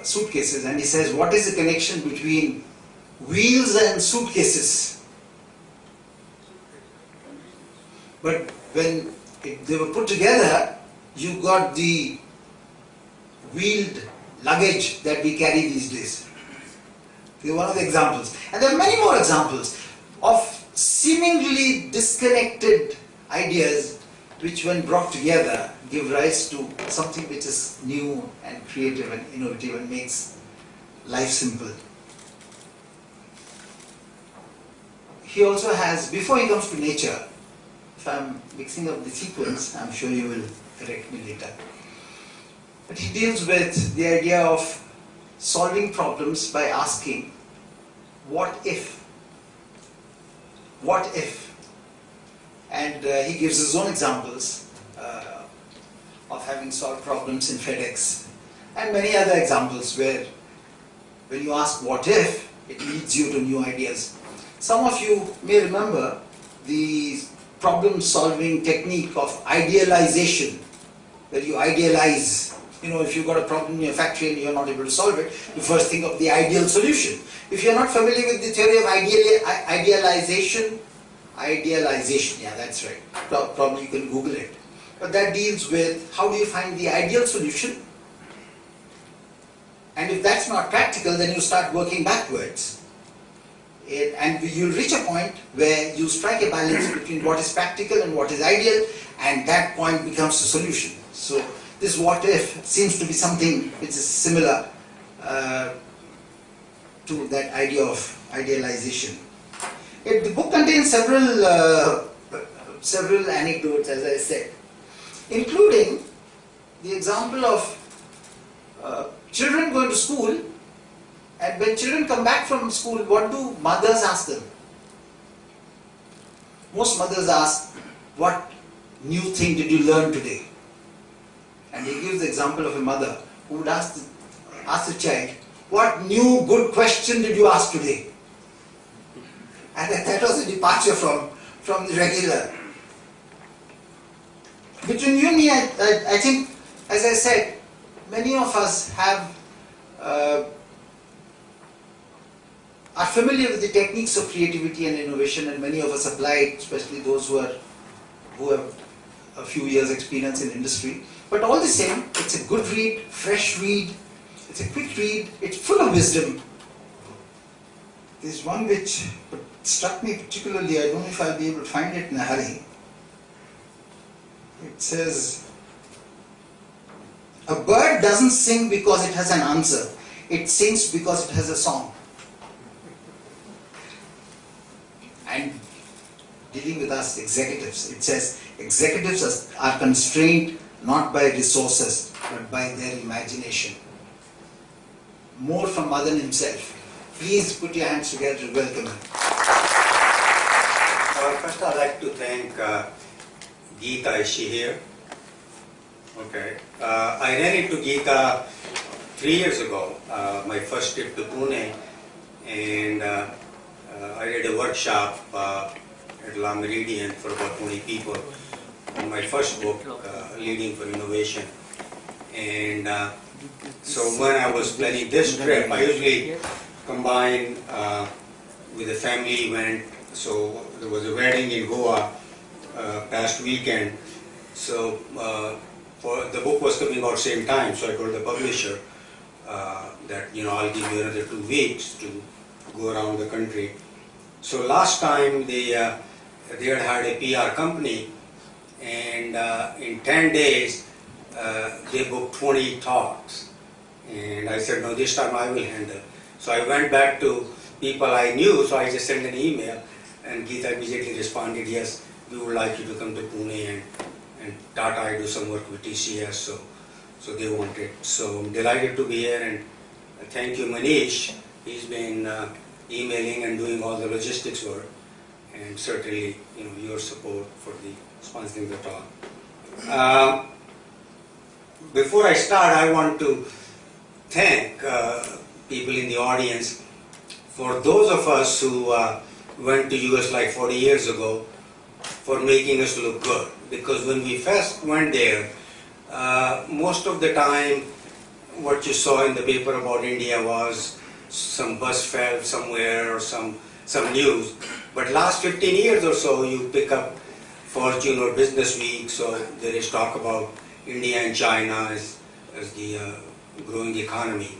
suitcases, and he says, what is the connection between wheels and suitcases? But when they were put together, you got the wheeled luggage that we carry these days. One of the examples. And there are many more examples of seemingly disconnected ideas which, when brought together, give rise to something which is new and creative and innovative and makes life simple. He also has, before he comes to nature, if I'm mixing up the sequence, I'm sure you will correct me later. But he deals with the idea of solving problems by asking, what if? What if? And he gives his own examples of having solved problems in FedEx and many other examples where when you ask what if, it leads you to new ideas. Some of you may remember the problem-solving technique of idealization, where you idealize. You know, if you've got a problem in your factory and you're not able to solve it, you first think of the ideal solution. If you're not familiar with the theory of idealization, yeah, that's right. Probably you can Google it. But that deals with how do you find the ideal solution? And if that's not practical, then you start working backwards. And you'll reach a point where you strike a balance between what is practical and what is ideal, and that point becomes the solution. So this what if seems to be something which is similar to that idea of idealization. The book contains several anecdotes, as I said, including the example of children going to school, and when children come back from school, what do mothers ask them? Most mothers ask, what new thing did you learn today? And he gives the example of a mother who would ask the child, what new good question did you ask today? And that was a departure from the regular. Between you and me, I think, as I said, many of us have are familiar with the techniques of creativity and innovation, and many of us apply it, especially those who have a few years experience in industry. But all the same, it's a good read, fresh read, it's a quick read, it's full of wisdom. There's one which struck me particularly, I don't know if I'll be able to find it in a hurry. It says, a bird doesn't sing because it has an answer, it sings because it has a song. And dealing with us executives, it says, executives are constrained not by resources, but by their imagination. More from Madan himself. Please put your hands together to welcome him. First I'd like to thank Geeta. Is she here? Okay. I ran into Geeta 3 years ago, my first trip to Pune, and I did a workshop at La Meridian for about 20 people on my first book, Leading for Innovation. And so when I was planning this trip, I usually combine with a family event. So there was a wedding in Goa past weekend. So the book was coming out same time, so I told the publisher that I'll give you another 2 weeks to go around the country. So last time they had hired a PR company, and in 10 days they booked 20 talks. And I said, no, this time I will handle. So I went back to people I knew, so I just sent an email, and Geeta immediately responded, yes, we would like you to come to Pune, and Tata, I do some work with TCS, so they wanted. So I'm delighted to be here, and thank you, Manish. He's been emailing and doing all the logistics work, and certainly your support for the sponsoring the talk. Before I start, I want to thank people in the audience for those of us who went to US like 40 years ago, for making us look good. Because when we first went there, most of the time what you saw in the paper about India was some bus fell somewhere or some news. But last 15 years or so, you pick up Fortune or Business Week, so there is talk about India and China as the growing economy.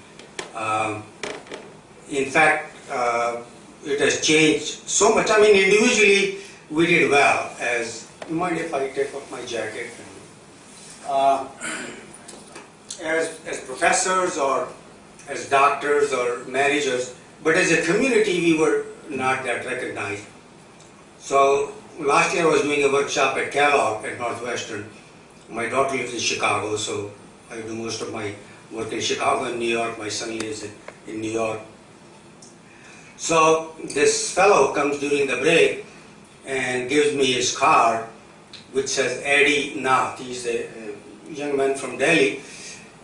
In fact, it has changed so much. I mean, individually, we did well. You mind if I take off my jacket? As professors or as doctors or managers, but as a community, we were not that recognized. So last year I was doing a workshop at Kellogg at Northwestern. My daughter lives in Chicago, so I do most of my work in Chicago and New York. My son lives in New York. So this fellow comes during the break and gives me his card, which says Eddie Nath. He's a young man from Delhi.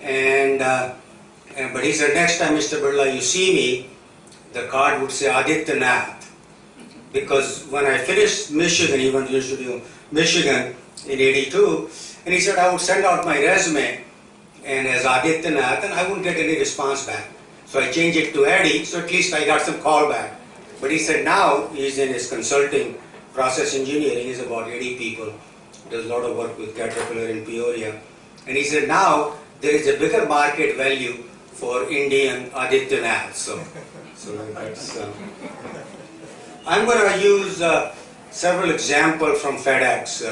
But he said, next time, Mr. Birla, you see me, the card would say Aditya Nath. Because when I finished Michigan, he went to Michigan in '82, and he said I would send out my resume and as Aditya Nath, and I wouldn't get any response back. So I changed it to Eddie, so at least I got some call back. But he said now he's in his consulting process engineering, he's about 80 people, does a lot of work with Caterpillar in Peoria. And he said now there is a bigger market value for Indian Aditya Nath. So that's, I'm going to use several examples from FedEx,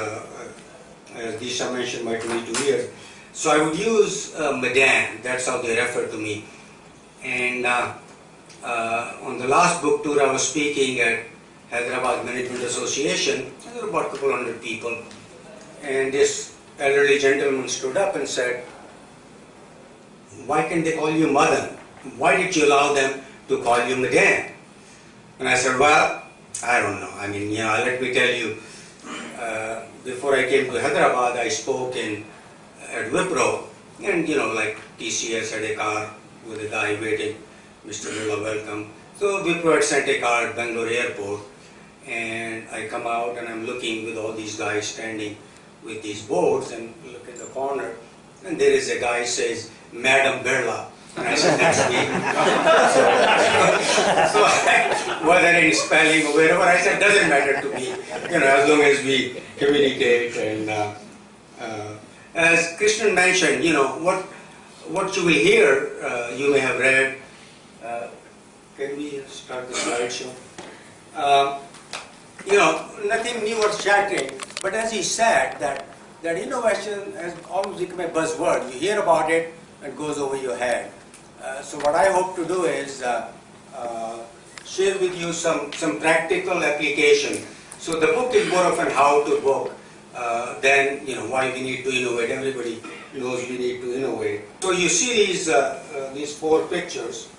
as Disha mentioned my 22 years. So I would use Madan, that's how they refer to me. And on the last book tour I was speaking at Hyderabad Management Association, and there were about a couple hundred people. And this elderly gentleman stood up and said, why can't they call you Madan? Why did you allow them to call you Madan? And I said, well, I don't know. I mean, let me tell you, before I came to Hyderabad, I spoke at Wipro, and like TCS had a car with a guy waiting, Mr. Birla, welcome. So Wipro had sent a car at Bangalore airport, and I come out and I'm looking with all these guys standing with these boards, and look in the corner, and there is a guy who says, Madam Birla. And I said, that's me. So whether any spelling or wherever, I said, doesn't matter to me, as long as we communicate. And as Krishnan mentioned, what you will hear, you may have read. Can we start the slideshow? Nothing new or shattering, but as he said, that innovation has almost become a buzzword. You hear about it, and it goes over your head. So what I hope to do is share with you some practical application. So the book is more of an how-to book than why we need to innovate. Everybody knows we need to innovate. So you see these four pictures,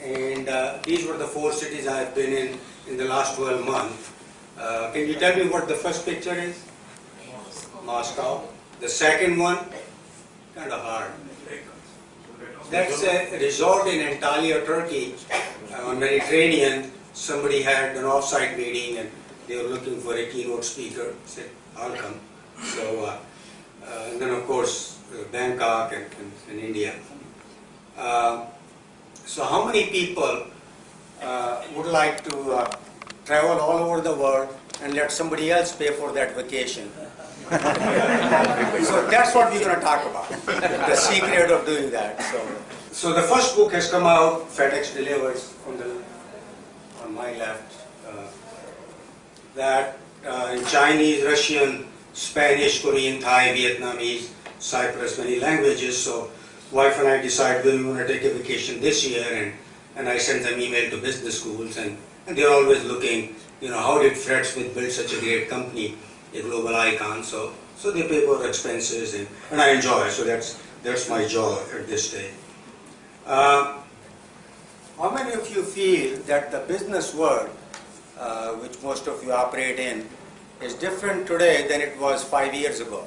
and these were the four cities I have been in the last 12 months. Can you tell me what the first picture is? Moscow. The second one, kind of hard. That's a resort in Antalya, Turkey, on Mediterranean. Somebody had an off-site meeting and they were looking for a keynote speaker. I said, I'll come. So, and then of course, Bangkok and India. So how many people would like to travel all over the world and let somebody else pay for that vacation? So that's what we're going to talk about, the secret of doing that. So the first book has come out, FedEx Delivers, on my left, that in Chinese, Russian, Spanish, Korean, Thai, Vietnamese, Cyprus, many languages. So wife and I decided we want to take a vacation this year, and I sent them email to business schools, and they're always looking, how did Fred Smith build such a great company, a global icon? So they pay for expenses, and I enjoy it. So that's my joy at this stage. How many of you feel that the business world, which most of you operate in, is different today than it was 5 years ago?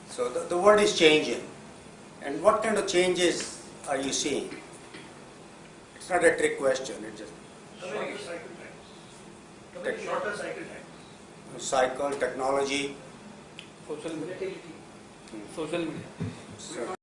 So the world is changing. And what kind of changes are you seeing? It's not a trick question. It's just shorter cycle time. Cycle, technology, Volatility. social media.